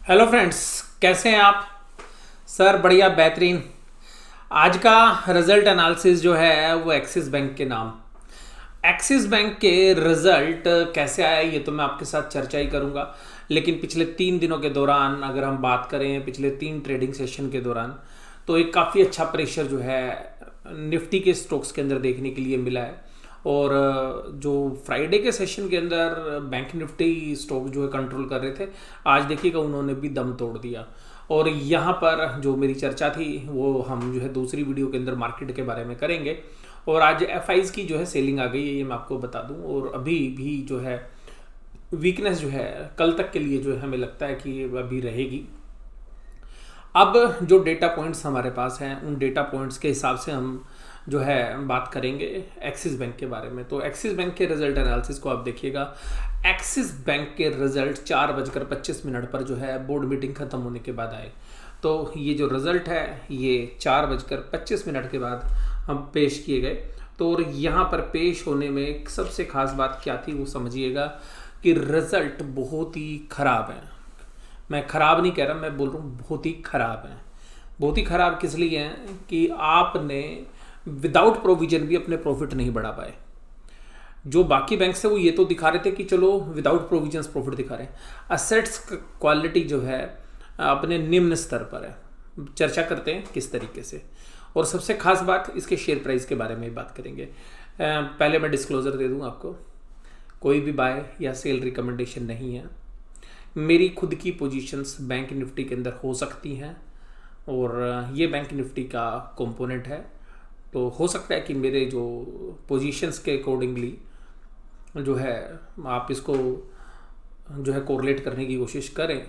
Hello friends, कैसे हैं आप? सर बढ़िया बेहतरीन। आज का रिजल्ट एनालिसिस जो है वो एक्सिस बैंक के नाम। एक्सिस बैंक के रिजल्ट कैसे आया ये तो मैं आपके साथ चर्चा ही करूंगा। लेकिन पिछले 3 दिनों के दौरान अगर हम बात करें, पिछले 3 ट्रेडिंग सेशन के दौरान, तो एक काफ़ी अच्छा प्रेशर जो है निफ्टी के स्टॉक्स के अंदर देखने के लिए मिला है। और जो फ्राइडे के सेशन के अंदर बैंक निफ्टी स्टॉक जो है कंट्रोल कर रहे थे, आज देखिएगा उन्होंने भी दम तोड़ दिया। और यहाँ पर जो मेरी चर्चा थी वो हम जो है दूसरी वीडियो के अंदर मार्केट के बारे में करेंगे। और आज एफआईज की जो है सेलिंग आ गई है, ये मैं आपको बता दूं। और अभी भी जो है वीकनेस जो है कल तक के लिए जो है हमें लगता है कि अभी रहेगी। अब जो डेटा पॉइंट्स हमारे पास हैं उन डेटा पॉइंट्स के हिसाब से हम जो है बात करेंगे एक्सिस बैंक के बारे में। तो एक्सिस बैंक के रिजल्ट एनालिसिस को आप देखिएगा। एक्सिस बैंक के रिजल्ट 4:25 पर जो है बोर्ड मीटिंग खत्म होने के बाद आए। तो ये जो रिजल्ट है ये 4:25 के बाद हम पेश किए गए। तो और यहाँ पर पेश होने में एक सबसे खास बात क्या थी वो समझिएगा कि रिजल्ट बहुत ही खराब है। मैं खराब नहीं कह रहा, मैं बोल रहा हूँ बहुत ही खराब है। बहुत ही खराब किस लिए है कि आपने विदाउट प्रोविजन भी अपने प्रॉफिट नहीं बढ़ा पाए। जो बाकी बैंक से वो ये तो दिखा रहे थे कि चलो विदाउट प्रोविजंस प्रॉफिट दिखा रहे हैं। असेट्स क्वालिटी जो है अपने निम्न स्तर पर है। चर्चा करते हैं किस तरीके से। और सबसे खास बात इसके शेयर प्राइस के बारे में बात करेंगे। पहले मैं डिस्क्लोजर दे दूं आपको, कोई भी बाय या सेल रिकमेंडेशन नहीं है। मेरी खुद की पोजीशंस बैंक निफ्टी के अंदर हो सकती हैं और ये बैंक निफ्टी का कंपोनेंट है। तो हो सकता है कि मेरे जो पोजीशंस के अकॉर्डिंगली जो है आप इसको जो है कोरिलेट करने की कोशिश करें,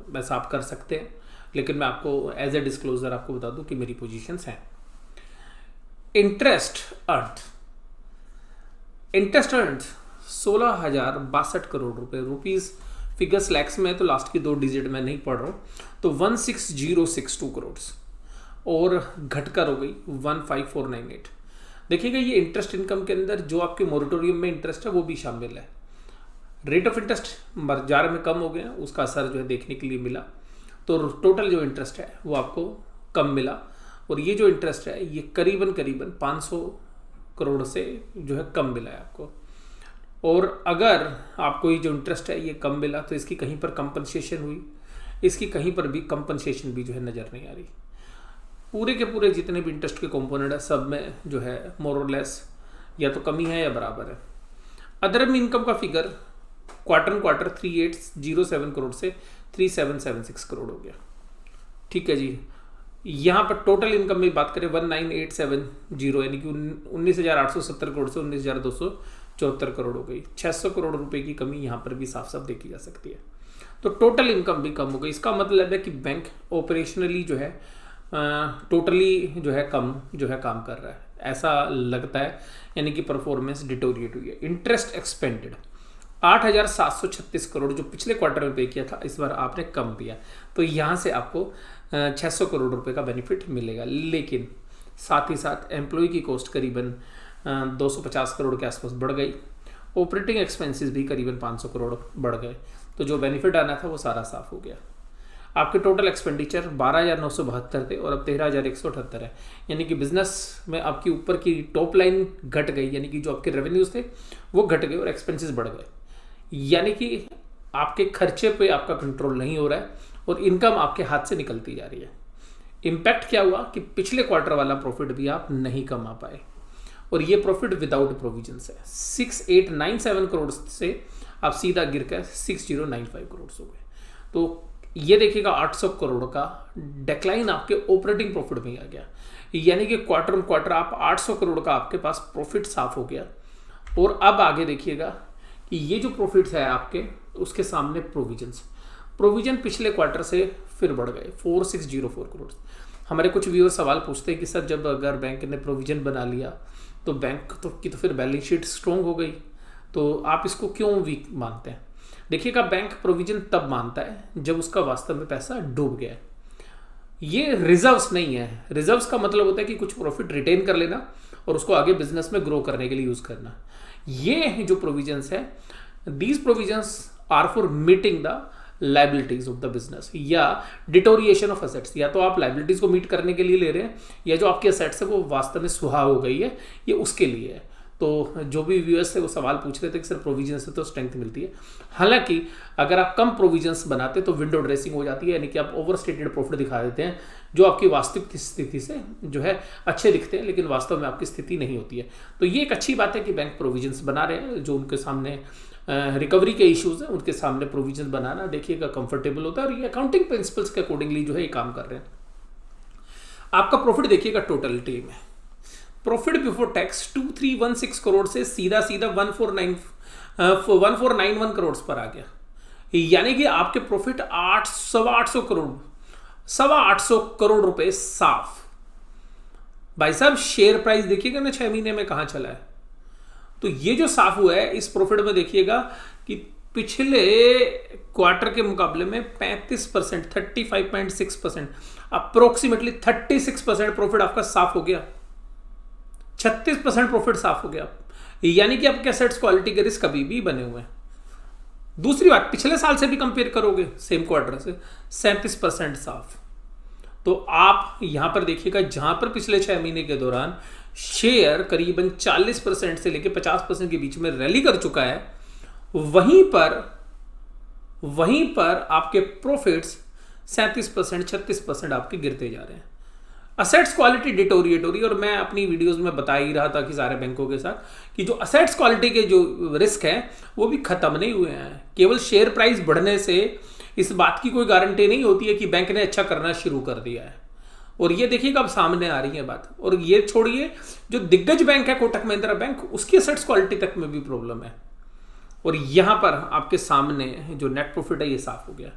वैसा आप कर सकते हैं। लेकिन मैं आपको एज ए डिस्क्लोजर आपको बता दूं कि मेरी पोजीशंस हैं। इंटरेस्ट अर्न 16,062 करोड़ रुपए। रुपीज़ फिगर्स लैक्स में है तो लास्ट की 2 डिजिट मैं नहीं पढ़ रहा हूँ। तो 16,062 करोड़ और घटकर हो गई 15,498। देखिएगा ये इंटरेस्ट इनकम के अंदर जो आपके मोरेटोरियम में इंटरेस्ट है वो भी शामिल है। रेट ऑफ इंटरेस्ट बाजार में कम हो गया, उसका असर जो है देखने के लिए मिला। तो टोटल जो इंटरेस्ट है वो आपको कम मिला। और ये जो इंटरेस्ट है ये करीबन 500 करोड़ से जो है कम मिला है आपको। और अगर आपको ये जो इंटरेस्ट है ये कम मिला तो इसकी कहीं पर कंपनसेशन हुई, इसकी कहीं पर भी कंपनसेशन भी जो है नज़र नहीं आ रही। पूरे के पूरे जितने भी इंटरेस्ट के कंपोनेंट है सब में जो है मोर और लेस या तो कमी है या बराबर है। अदर इनकम का फिगर क्वार्टर 3807 करोड़ से 3776 करोड़ हो गया। ठीक है जी। यहाँ पर टोटल इनकम में बात करें 19,870 यानी कि 19,870 करोड़ से 19,274 करोड़ हो गई। 600 करोड़ रुपए की कमी यहाँ पर भी साफ साफ देखी जा सकती है। तो टोटल इनकम भी कम हो गई। इसका मतलब है कि बैंक ऑपरेशनली जो है टोटली जो है कम जो है काम कर रहा है, ऐसा लगता है। यानी कि परफॉर्मेंस डिटोरिएट हुई है। इंटरेस्ट एक्सपेंडेड 8,736 करोड़ जो पिछले क्वार्टर में पे किया था, इस बार आपने कम दिया। तो यहाँ से आपको 600 करोड़ रुपए का बेनिफिट मिलेगा। लेकिन साथ ही साथ एम्प्लॉय की कॉस्ट करीबन 250 करोड़ के आसपास बढ़ गई। ऑपरेटिंग एक्सपेंसेस भी करीबन 500 करोड़ बढ़ गए। तो जो बेनिफिट आना था वो सारा साफ हो गया। आपके टोटल एक्सपेंडिचर 12,972 थे और अब 13,178 है। यानी कि बिजनेस में आपकी ऊपर की टॉप लाइन घट गई, यानी कि जो आपके रेवेन्यूज थे वो घट गए और एक्सपेंसेस बढ़ गए। यानी कि आपके खर्चे पे आपका कंट्रोल नहीं हो रहा है और इनकम आपके हाथ से निकलती जा रही है। इम्पैक्ट क्या हुआ कि पिछले क्वार्टर वाला प्रॉफिट भी आप नहीं कमा पाए और ये प्रॉफिट विदाउट प्रोविजंस है। 6,897 करोड़ से आप सीधा गिर कर 6,095 करोड़ हो गए। तो ये देखिएगा 800 करोड़ का डिक्लाइन आपके ऑपरेटिंग प्रॉफिट में आ गया। यानी कि क्वार्टर ऑन क्वार्टर आप 800 करोड़ का आपके पास प्रॉफिट साफ हो गया। और अब आगे देखिएगा कि ये जो प्रॉफिट्स है आपके उसके सामने प्रोविजन पिछले क्वार्टर से फिर बढ़ गए 4,604 करोड़। हमारे कुछ व्यूअर सवाल पूछते हैं कि सर जब अगर बैंक ने प्रोविजन बना लिया तो बैंक तो फिर बैलेंस शीट स्ट्रॉन्ग हो गई, तो आप इसको क्यों वीक मानते हैं? देखिएगा बैंक प्रोविजन तब मानता है जब उसका वास्तव में पैसा डूब गया है। ये रिजर्व्स नहीं है। रिजर्व्स का मतलब होता है कि कुछ प्रॉफिट रिटेन कर लेना और उसको आगे बिजनेस में ग्रो करने के लिए यूज करना। ये जो प्रोविजंस है, these provisions are for meeting the liabilities of the business या डिटोरिएशन ऑफ असेट्स। या तो आप लाइबिलिटीज को मीट करने के लिए ले रहे हैं या जो आपकी असेट्स है वो वास्तव में सुहा हो गई है, ये उसके लिए है। तो जो भी व्यूअर्स थे वो सवाल पूछ रहे थे कि सर प्रोविजन से तो स्ट्रेंथ मिलती है। हालांकि अगर आप कम प्रोविजंस बनाते तो विंडो ड्रेसिंग हो जाती है, यानी कि आप ओवर स्टेटेड प्रॉफिट दिखा देते हैं जो आपकी वास्तविक स्थिति से जो है अच्छे दिखते हैं, लेकिन वास्तव में आपकी स्थिति नहीं होती है। तो ये एक अच्छी बात है कि बैंक प्रोविजंस बना रहे हैं। जो उनके सामने रिकवरी के इश्यूज हैं उनके सामने प्रोविजन बनाना देखिएगा कंफर्टेबल होता है, और ये अकाउंटिंग प्रिंसिपल्स के अकॉर्डिंगली जो है ये काम कर रहे हैं। आपका प्रॉफिट देखिएगा टोटलिटी में, प्रॉफिट बिफोर टैक्स 2316 करोड़ से सीधा 1491 करोड़ पर आ गया, यानी कि आपके प्रॉफिट 800 करोड़ 825 करोड़ रुपए साफ। भाई साहब शेयर प्राइस देखिएगा ना 6 महीने में कहां चला है। तो ये जो साफ हुआ है इस प्रॉफिट में देखिएगा कि पिछले क्वार्टर के मुकाबले में 35%, 35.6%, अप्रोक्सीमेटली 36% प्रॉफिट आपका साफ हो गया, 36% प्रॉफिट साफ हो गया, यानी कि आपके एसेट्स क्वालिटी के रिस्क अभी भी बने हुए हैं। दूसरी बात, पिछले साल से भी कंपेयर करोगे सेम क्वार्टर से 37% साफ। तो आप यहां पर देखिएगा जहां पर पिछले 6 महीने के दौरान शेयर करीबन 40% से लेकर 50% के बीच में रैली कर चुका है, वहीं पर आपके प्रॉफिट्स 37%, 36% आपके गिरते जा रहे हैं। असेट्स क्वालिटी डिटोरिएटोरी, और मैं अपनी वीडियोस में बता ही रहा था कि सारे बैंकों के साथ कि जो असेट्स क्वालिटी के जो रिस्क हैं वो भी खत्म नहीं हुए हैं। केवल शेयर प्राइस बढ़ने से इस बात की कोई गारंटी नहीं होती है कि बैंक ने अच्छा करना शुरू कर दिया है। और ये देखिएगा अब सामने आ रही है बात। और ये छोड़िए, जो दिग्गज बैंक है कोटक महिंद्रा बैंक, उसकी असेट्स क्वालिटी तक में भी प्रॉब्लम है। और यहां पर आपके सामने जो नेट प्रॉफिट है ये साफ हो गया।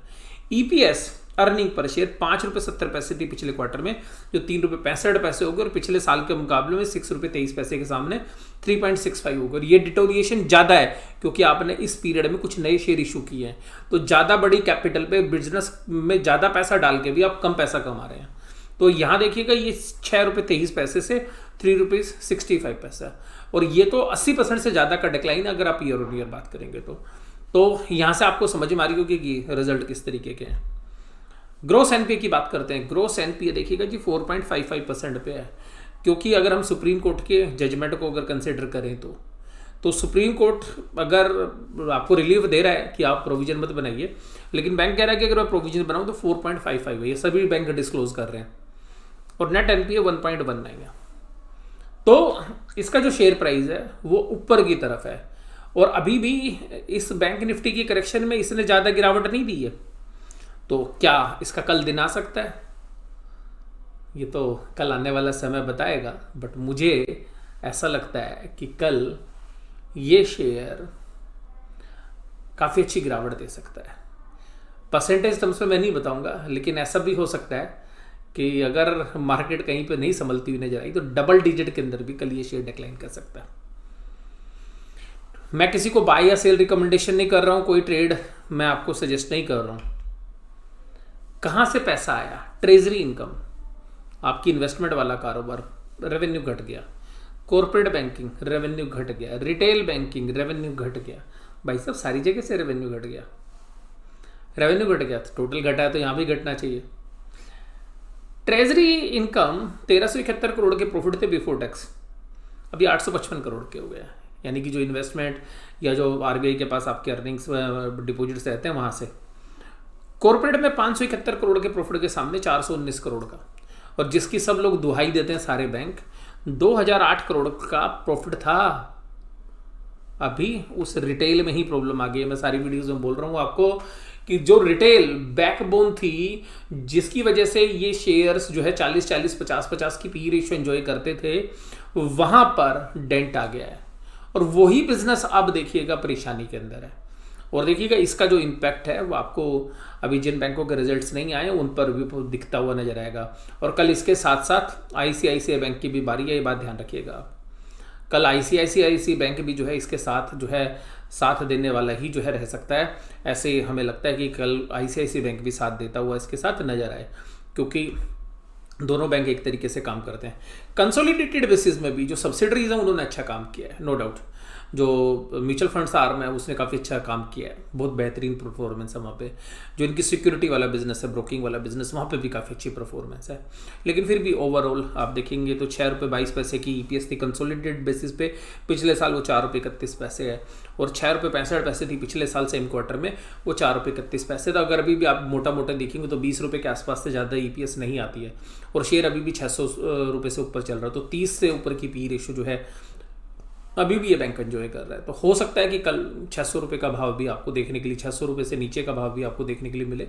ईपीएस अर्निंग पर शेयर 5 रुपये 70 पैसे थी पिछले क्वार्टर में, जो 3 रुपये 65 पैसे हो गए, और पिछले साल के मुकाबले में 6 रुपये 23 पैसे के सामने 3.65 हो गए। ये डिटोरिएशन ज़्यादा है क्योंकि आपने इस पीरियड में कुछ नए शेयर इशू किए हैं। तो ज़्यादा बड़ी कैपिटल पे बिजनेस में ज़्यादा पैसा डाल के भी आप कम पैसा कमा रहे हैं। तो यहाँ देखिएगा ये 6 रुपये 23 पैसे से 3 रुपये 65 पैसा, और ये तो 80% से ज़्यादा का डिक्लाइन अगर आप ईयर ऑन ईयर बात करेंगे तो यहाँ से आपको समझ में आ रही होगी कि रिजल्ट किस तरीके के हैं। ग्रोस एनपीए की बात करते हैं। ग्रोस एनपीए देखिएगा जी 4.55% पे है, क्योंकि अगर हम सुप्रीम कोर्ट के जजमेंट को अगर कंसिडर करें तो सुप्रीम कोर्ट अगर आपको रिलीफ दे रहा है कि आप प्रोविजन मत बनाइए, लेकिन बैंक कह रहा है कि अगर मैं प्रोविजन बनाऊं तो 4.55 है, ये सभी बैंक डिस्क्लोज कर रहे हैं, और नेट एनपीए 1.19 है। तो इसका जो शेयर प्राइस है वो ऊपर की तरफ है, और अभी भी इस बैंक निफ्टी की करेक्शन में इसने ज़्यादा गिरावट नहीं दी है। तो क्या इसका कल दिन आ सकता है? ये तो कल आने वाला समय बताएगा, बट मुझे ऐसा लगता है कि कल ये शेयर काफ़ी अच्छी गिरावट दे सकता है। परसेंटेज टर्म्स में मैं नहीं बताऊंगा, लेकिन ऐसा भी हो सकता है कि अगर मार्केट कहीं पे नहीं संभलती हुई नजर आई तो डबल डिजिट के अंदर भी कल ये शेयर डिक्लाइन कर सकता है। मैं किसी को बाय या सेल रिकमेंडेशन नहीं कर रहा हूं, कोई ट्रेड मैं आपको सजेस्ट नहीं कर रहा हूं। कहां से पैसा आया? ट्रेजरी इनकम, आपकी इन्वेस्टमेंट वाला कारोबार, रेवेन्यू घट गया। कॉर्पोरेट बैंकिंग, रेवेन्यू घट गया। रिटेल बैंकिंग, रेवेन्यू घट गया। भाई साहब सारी जगह से रेवेन्यू घट गया। रेवेन्यू घट गया तो टोटल घटा है, तो यहां भी घटना चाहिए। ट्रेजरी इनकम 1371 करोड़ के प्रॉफिट थे बिफोर टैक्स, अभी 855 करोड़ के हो गया। यानी कि जो इन्वेस्टमेंट या जो आरबीआई के पास आपके अर्निंग्स डिपॉजिट्स रहते हैं वहां से। कॉर्पोरेट में 571 करोड़ के प्रॉफिट के सामने 419 करोड़ का, और जिसकी सब लोग दुहाई देते हैं सारे बैंक, 2008 करोड़ का प्रॉफिट था। अभी उस रिटेल में ही प्रॉब्लम आ गई है। मैं सारी वीडियोस में बोल रहा हूँ आपको कि जो रिटेल बैकबोन थी, जिसकी वजह से ये शेयर्स जो है 40-40, 50-50 की पी रेशियो एंजॉय करते थे, वहां पर डेंट आ गया है, और वही बिजनेस अब देखिएगा परेशानी के अंदर है। और देखिएगा इसका जो इम्पैक्ट है वो आपको अभी जिन बैंकों के रिजल्ट्स नहीं आए उन पर भी दिखता हुआ नजर आएगा। और कल इसके साथ साथ आईसीआईसीआई बैंक की भी बारी है, ये बात ध्यान रखिएगा। कल आईसीआईसीआई बैंक भी जो है इसके साथ जो है साथ देने वाला ही जो है रह सकता है। ऐसे हमें लगता है कि कल आईसीआईसीआई बैंक भी साथ देता हुआ इसके साथ नजर आए, क्योंकि दोनों बैंक एक तरीके से काम करते हैं। कंसोलिडेटेड बेसिस में भी जो सब्सिडरीज हैं उन्होंने अच्छा काम किया है, नो डाउट। जो म्यूचुअल फंड्स आर्म है उसने काफ़ी अच्छा काम किया है, बहुत बेहतरीन परफॉर्मेंस है वहाँ पे। जो इनकी सिक्योरिटी वाला बिजनेस है, ब्रोकिंग वाला बिजनेस, वहाँ पे भी काफ़ी अच्छी परफॉर्मेंस है। लेकिन फिर भी ओवरऑल आप देखेंगे तो 6 रुपये 22 पैसे की EPS थी कंसोलिडेटेड बेसिस पे। पिछले साल वो 4 रुपये 31 पैसे है, और 6 रुपये 65 पैसे थी पिछले साल सेम क्वार्टर में, वो 4 रुपये 31 पैसे था। अगर अभी भी आप मोटा मोटा देखेंगे तो 20 रुपये के आसपास से ज़्यादा EPS नहीं आती है, और शेयर अभी भी 600 रुपये से ऊपर चल रहा है। तो 30 से ऊपर की PE रेशो जो है अभी भी ये बैंक एंजॉय कर रहा है। तो हो सकता है कि कल 600 रुपये का भाव भी आपको देखने के लिए, 600 रुपये से नीचे का भाव भी आपको देखने के लिए मिले,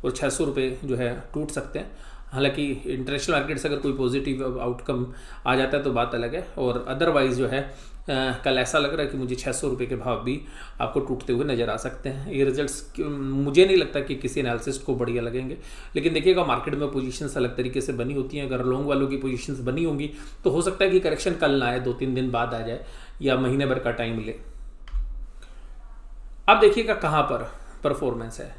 और 600 रुपये जो है टूट सकते हैं। हालांकि इंटरनेशनल मार्केट से अगर कोई पॉजिटिव आउटकम आ जाता है तो बात अलग है, और अदरवाइज़ जो है कल ऐसा लग रहा है कि मुझे 600 रुपये के भाव भी आपको टूटते हुए नज़र आ सकते हैं। ये रिजल्ट्स मुझे नहीं लगता कि किसी एनालिसिस्ट को बढ़िया लगेंगे, लेकिन देखिएगा मार्केट में पोजीशंस अलग तरीके से बनी होती हैं। अगर लॉन्ग वालों की पोजीशंस बनी होंगी तो हो सकता है कि करेक्शन कल ना आए, 2-3 दिन बाद आ जाए, या महीने भर का टाइम ले। अब देखिएगा कहाँ पर परफॉर्मेंस है।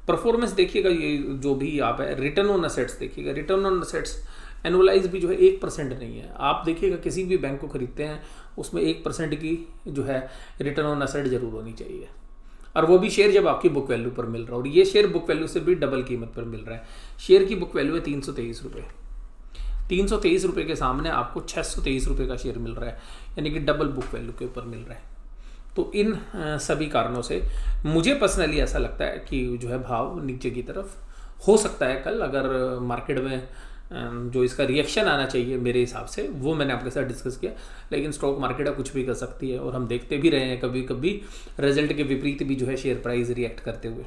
परफॉर्मेंस देखिएगा, ये जो भी आप है रिटर्न ऑन असेट्स देखिएगा, रिटर्न ऑन असेट्स एनुअलाइज भी जो है 1% नहीं है। आप देखिएगा किसी भी बैंक को खरीदते हैं उसमें 1% की जो है रिटर्न ऑन असेट जरूर होनी चाहिए, और वो भी शेयर जब आपकी बुक वैल्यू पर मिल रहा है, और ये शेयर बुक वैल्यू से भी डबल कीमत पर मिल रहा है। शेयर की बुक वैल्यू है 323 रुपये, 323 रुपये के सामने आपको 623 रुपये का शेयर मिल रहा है, यानी कि डबल बुक वैल्यू के ऊपर मिल रहा है। तो इन सभी कारणों से मुझे पर्सनली ऐसा लगता है कि जो है भाव नीचे की तरफ हो सकता है कल, अगर मार्केट में जो इसका रिएक्शन आना चाहिए मेरे हिसाब से वो मैंने आपके साथ डिस्कस किया। लेकिन स्टॉक मार्केट कुछ भी कर सकती है, और हम देखते भी रहे हैं कभी कभी रिजल्ट के विपरीत भी जो है शेयर प्राइस रिएक्ट करते हुए।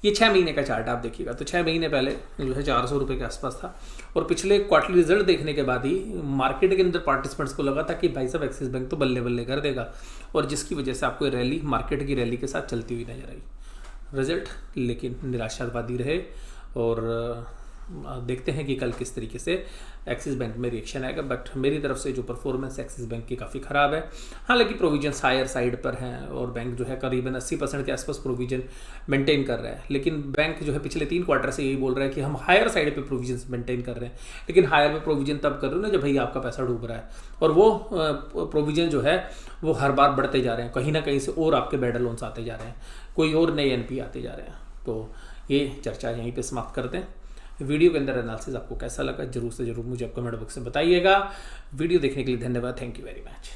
ये 6 महीने का चार्ट आप देखिएगा तो 6 महीने पहले जो है 400 रुपये के आसपास था, और पिछले क्वार्टरली रिजल्ट देखने के बाद ही मार्केट के अंदर पार्टिसिपेंट्स को लगा था कि भाई साहब एक्सिस बैंक तो बल्ले बल्ले कर देगा, और जिसकी वजह से आपको रैली मार्केट की रैली के साथ चलती हुई नजर आई। रिजल्ट लेकिन निराशावादी रहे, और देखते हैं कि कल किस तरीके से एक्सिस बैंक में रिएक्शन आएगा। बट मेरी तरफ से जो परफॉर्मेंस एक्सिस बैंक की काफ़ी ख़राब है। हालांकि प्रोविजंस हायर साइड पर हैं, और बैंक जो है करीबन 80% के आसपास प्रोविजन मेंटेन कर रहा है। लेकिन बैंक जो है पिछले 3 क्वार्टर से यही बोल रहा है कि हम हायर साइड पे प्रोविजंस मेंटेन कर रहे हैं, लेकिन हायर पे प्रोविजन तब कर रहे हो ना जब भाई आपका पैसा डूब रहा है, और वो प्रोविजन जो है वो हर बार बढ़ते जा रहे हैं, कहीं ना कहीं से और आपके बैड लोन्स आते जा रहे हैं, कोई और नए NP आते जा रहे हैं। तो ये चर्चा यहीं पर समाप्त करते हैं। वीडियो के अंदर एनालिसिस आपको कैसा लगा जरूर से जरूर मुझे आप कमेंट बॉक्स में बताइएगा। वीडियो देखने के लिए धन्यवाद। Thank you very much.